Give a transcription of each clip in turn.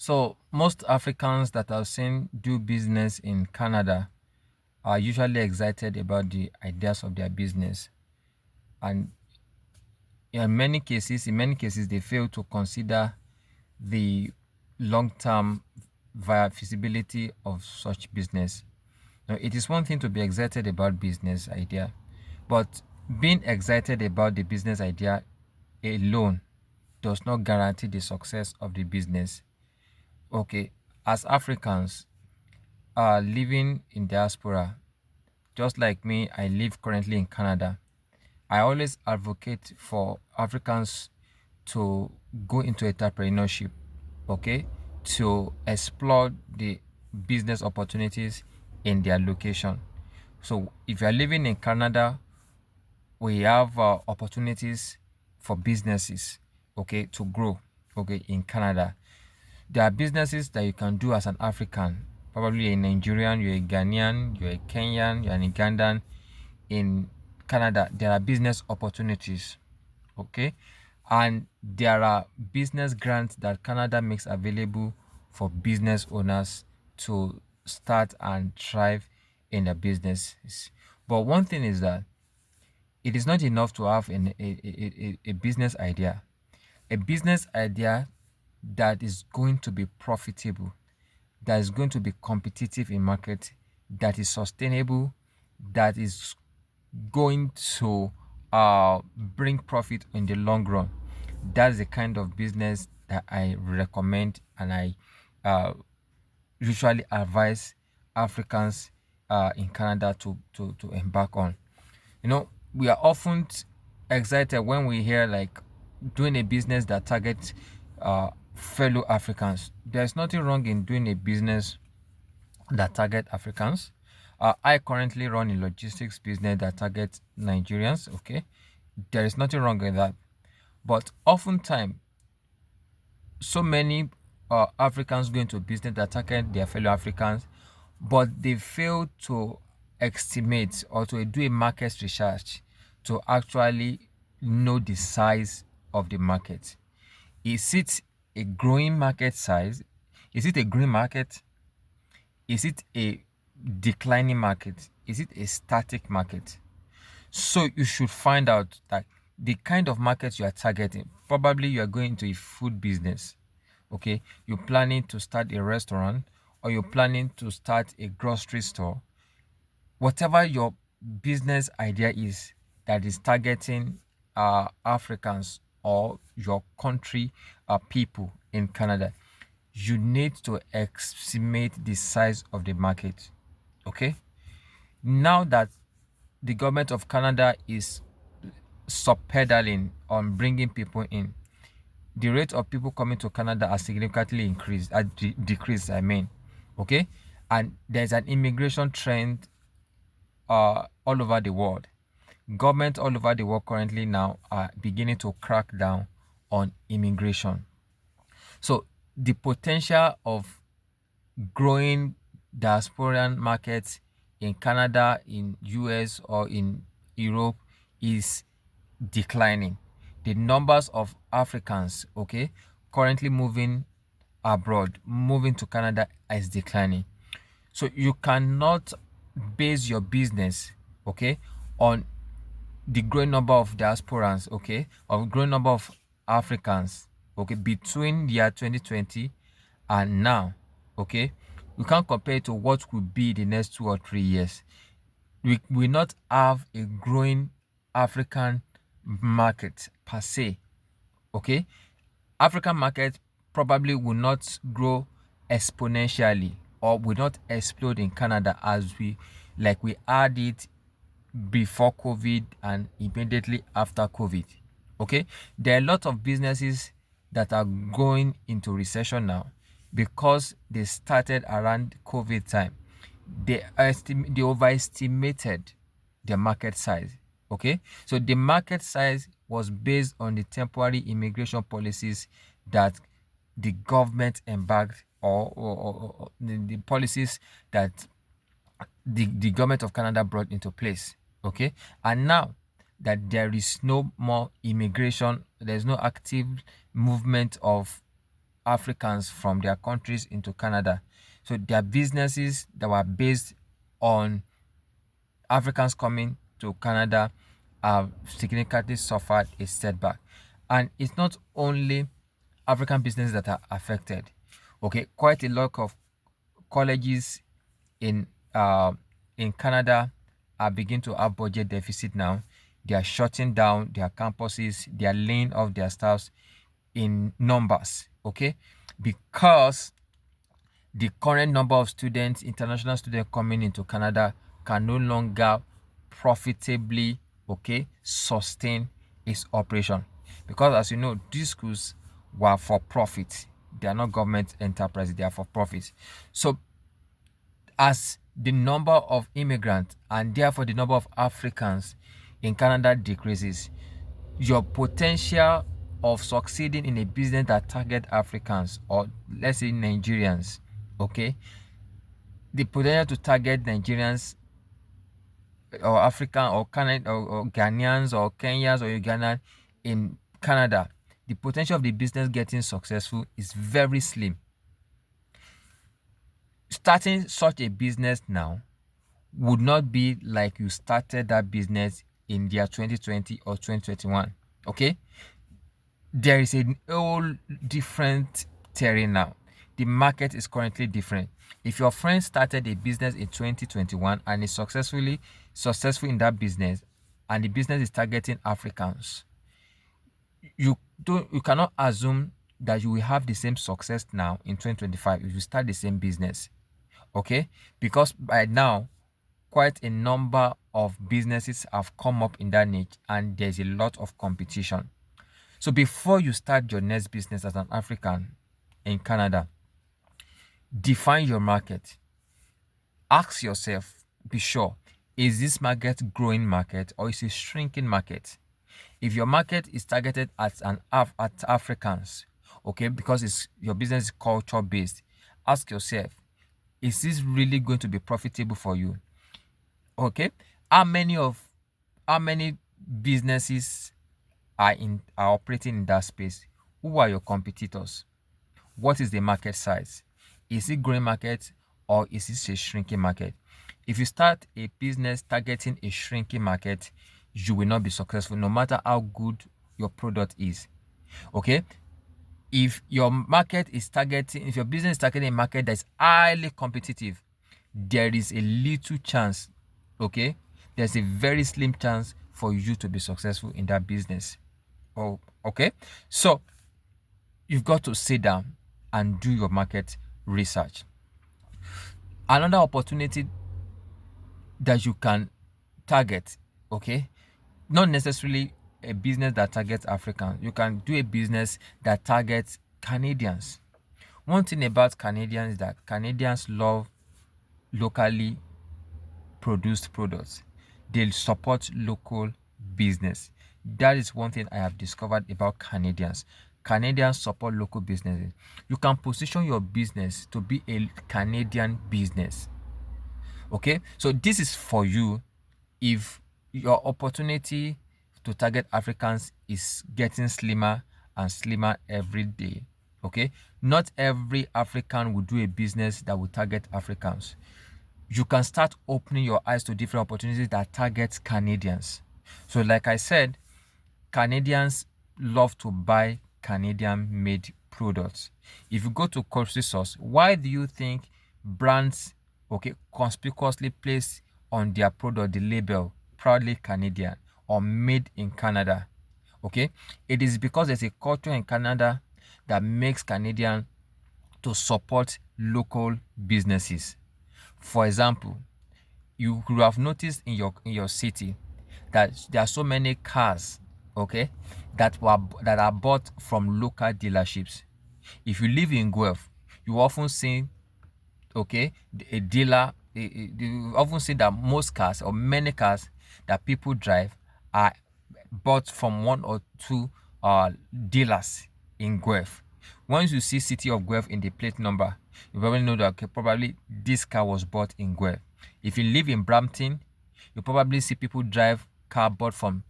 So most Africans that I've seen do business in Canada are usually excited about the ideas of their business, and in many cases, they fail to consider the long-term feasibility of such business. Now, it is one thing to be excited about business idea, but being excited about the business idea alone does not guarantee the success of the business. Okay, as Africans living in diaspora, just like me, I live currently in Canada. I always advocate for Africans to go into entrepreneurship, okay, to explore the business opportunities in their location. So if you are living in Canada, we have opportunities for businesses, okay, to grow, okay, in Canada. There are businesses that you can do as an African. Probably you're a Nigerian, you're a Ghanaian, you're a Kenyan, you're an Ugandan. In Canada, there are business opportunities, okay? And there are business grants that Canada makes available for business owners to start and thrive in their businesses. But one thing is that it is not enough to have a business idea. A business idea that is going to be profitable, that is going to be competitive in market, that is sustainable, that is going to bring profit in the long run. That's the kind of business that I recommend, and I uh, usually advise Africans in Canada to embark on. We are often excited when we hear like doing a business that targets fellow Africans. There's nothing wrong in doing a business that target Africans. I currently run a logistics business that targets Nigerians. Okay, there is nothing wrong with that. But oftentimes, so many Africans go into business that target their fellow Africans, but they fail to estimate or to do a market research to actually know the size of the market. Is it a growing market size? Is it a growing market? Is it a declining market? Is it a static market? So you should find out that the kind of market you are targeting. Probably you are going into a food business. Okay, you're planning to start a restaurant, or you're planning to start a grocery store. Whatever your business idea is that is targeting Africans or your country people in Canada, you need to estimate the size of the market. Okay, now that the government of Canada is subpedaling on bringing people in, the rate of people coming to Canada has significantly decreased. I mean, okay, and there's an immigration trend all over the world. Governments all over the world currently now are beginning to crack down on immigration. So the potential of growing diasporan markets in Canada, in US, or in Europe is declining. The numbers of Africans, okay, currently moving abroad, moving to Canada is declining. So you cannot base your business, okay, on the growing number of diasporans, okay, or growing number of Africans, okay, between the year 2020 and now, okay. We can't compare it to what could be the next 2 or 3 years. We will not have a growing African market per se, okay. African market probably will not grow exponentially or will not explode in Canada as we had it before COVID and immediately after COVID. Okay, there are a lot of businesses that are going into recession now because they started around COVID time. They overestimated the market size. Okay, so the market size was based on the temporary immigration policies that the government embarked, or the policies that the government of Canada brought into place. Okay, and now that there is no more immigration, there's no active movement of Africans from their countries into Canada. So their businesses that were based on Africans coming to Canada have significantly suffered a setback. And it's not only African businesses that are affected. Okay, quite a lot of colleges in uh, in Canada are beginning to have budget deficit now. They are shutting down their campuses. They are laying off their staffs in numbers. Okay, because the current number of students, international students coming into Canada, can no longer profitably, okay, sustain its operation. Because as you know, these schools were for profit. They are not government enterprises, they are for profit. So as the number of immigrants and therefore the number of Africans in Canada decreases, your potential of succeeding in a business that target Africans, or let's say Nigerians, okay, the potential to target Nigerians or African or Canada or Ghanaians or Kenyans or Ugandans in Canada, the potential of the business getting successful is very slim. Starting such a business now would not be like you started that business in the year 2020 or 2021. Okay, there is a whole different terrain now. The market is currently different. If your friend started a business in 2021 and is successful in that business, and the business is targeting Africans, you cannot assume that you will have the same success now in 2025 if you start the same business. Okay, because by now quite a number of businesses have come up in that niche and there's a lot of competition. So before you start your next business as an African in Canada, define your market. Ask yourself, be sure, is this market growing market or is it shrinking market? If your market is targeted at Africans, okay, because your business is culture based, ask yourself, is this really going to be profitable for you? Okay, how many businesses are operating in that space? Who are your competitors? What is the market size? Is it growing market or is it a shrinking market? If you start a business targeting a shrinking market, you will not be successful no matter how good your product is. Okay, if your business is targeting a market that's highly competitive, there is a little chance, okay, there's a very slim chance for you to be successful in that business. Oh, okay, so you've got to sit down and do your market research. Another opportunity that you can target, okay, not necessarily a business that targets Africans. You can do a business that targets Canadians. One thing about Canadians is that Canadians love locally produced products. They support local business. That is one thing I have discovered about Canadians. Canadians support local businesses. You can position your business to be a Canadian business. Okay, so this is for you if your opportunity to target Africans is getting slimmer and slimmer every day. Okay, not every African will do a business that will target Africans. You can start opening your eyes to different opportunities that target Canadians. So like I said, Canadians love to buy Canadian made products. If you go to grocery stores, why do you think brands, okay, conspicuously place on their product the label proudly Canadian or made in Canada? Okay, it is because there's a culture in Canada that makes Canadian to support local businesses. For example, you could have noticed in your city that there are so many cars, okay, that are bought from local dealerships. If you live in Guelph, you often see, okay, a dealer. You often see that most cars or many cars that people drive are bought from one or two dealers in Guelph. Once you see City of Guelph in the plate number, you probably know that, okay, probably this car was bought in Guelph. If you live in Brampton, you probably see people drive car bought from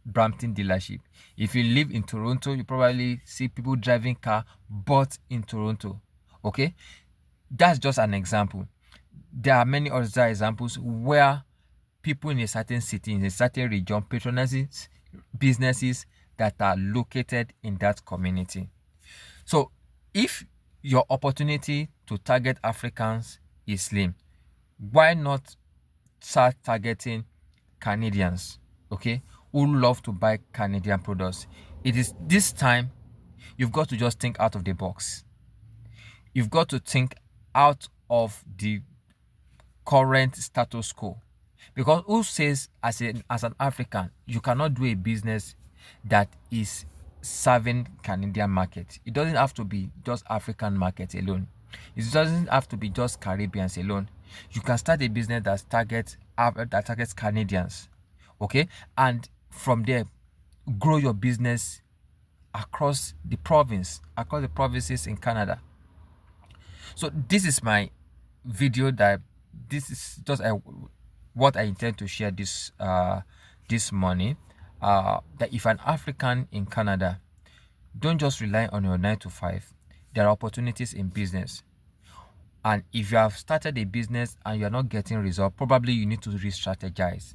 Brampton dealership. If you live in Toronto, you probably see people driving car bought in Toronto. Okay, that's just an example. There are many other examples where people in a certain city, in a certain region, patronizes businesses that are located in that community. So if your opportunity to target Africans is slim, why not start targeting Canadians, okay, who love to buy Canadian products? It is this time you've got to just think out of the box. You've got to think out of the current status quo. Because who says as an African you cannot do a business that is serving Canadian market? It doesn't have to be just African market alone. It doesn't have to be just Caribbeans alone. You can start a business that targets Canadians, okay, and from there grow your business across the provinces in Canada. So this is my video. This is just what I intend to share this morning. That if an African in Canada, don't just rely on your 9 to 5. There are opportunities in business, and if you have started a business and you are not getting results, probably you need to re-strategize.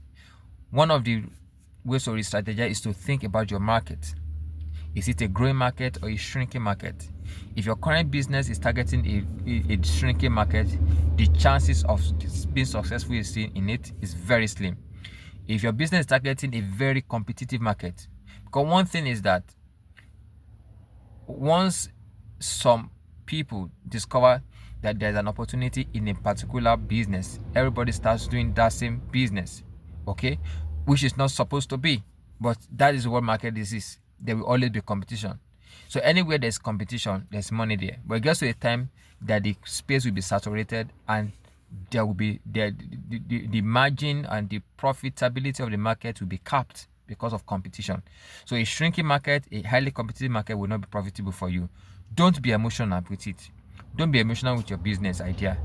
One of the ways to re-strategize is to think about your market. Is it a growing market or a shrinking market? If your current business is targeting a shrinking market, the chances of being successful in it is very slim. If your business is targeting a very competitive market, because one thing is that once some people discover that there's an opportunity in a particular business, everybody starts doing that same business, okay, which is not supposed to be, but that is what market is. There will always be competition. So anywhere there's competition, there's money there. But it gets to a time that the space will be saturated, and there will be the margin and the profitability of the market will be capped because of competition. So a shrinking market, a highly competitive market, will not be profitable for you. Don't be emotional with it. Don't be emotional with your business idea.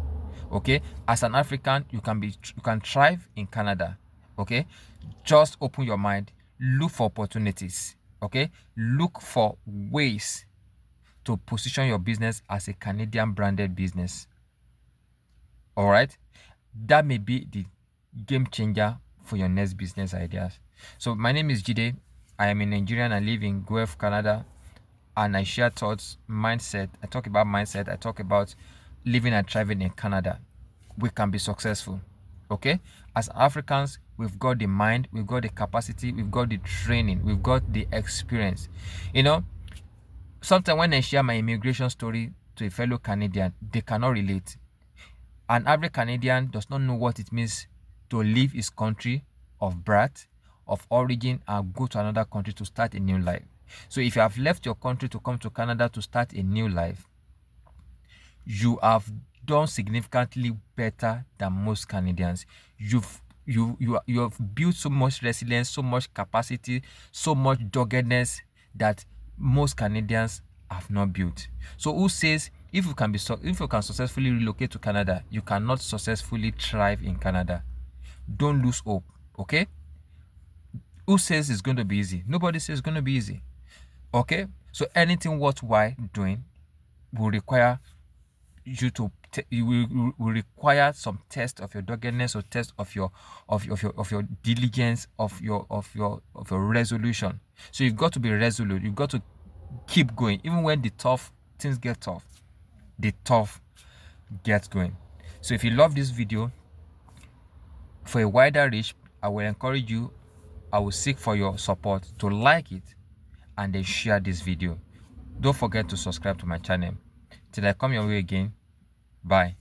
Okay, as an African, you can thrive in Canada. Okay, just open your mind, look for opportunities. Okay, look for ways to position your business as a Canadian branded business. All right, that may be the game changer for your next business ideas. So my name is Jide. I am a Nigerian. I live in Guelph, Canada, and I share thoughts, mindset. I talk about mindset. I talk about living and thriving in Canada. We can be successful. Okay, as Africans, we've got the mind, we've got the capacity, we've got the training, we've got the experience. You know, sometimes when I share my immigration story to a fellow Canadian, they cannot relate. An average Canadian does not know what it means to leave his country of birth, of origin, and go to another country to start a new life. So if you have left your country to come to Canada to start a new life, you have done significantly better than most Canadians. You have built so much resilience, so much capacity, so much doggedness that most Canadians have not built. So who says if you can successfully relocate to Canada, you cannot successfully thrive in Canada? Don't lose hope. Okay, who says it's going to be easy? Nobody says it's going to be easy. Okay, so anything worthwhile doing will require will require some test of your doggedness, or test of your diligence, of your resolution. So you've got to be resolute. You've got to keep going even when the tough things get tough. The tough gets going. So if you love this video, for a wider reach, I will encourage you, I will seek for your support to like it and then share this video. Don't forget to subscribe to my channel. Till I come your way again, bye.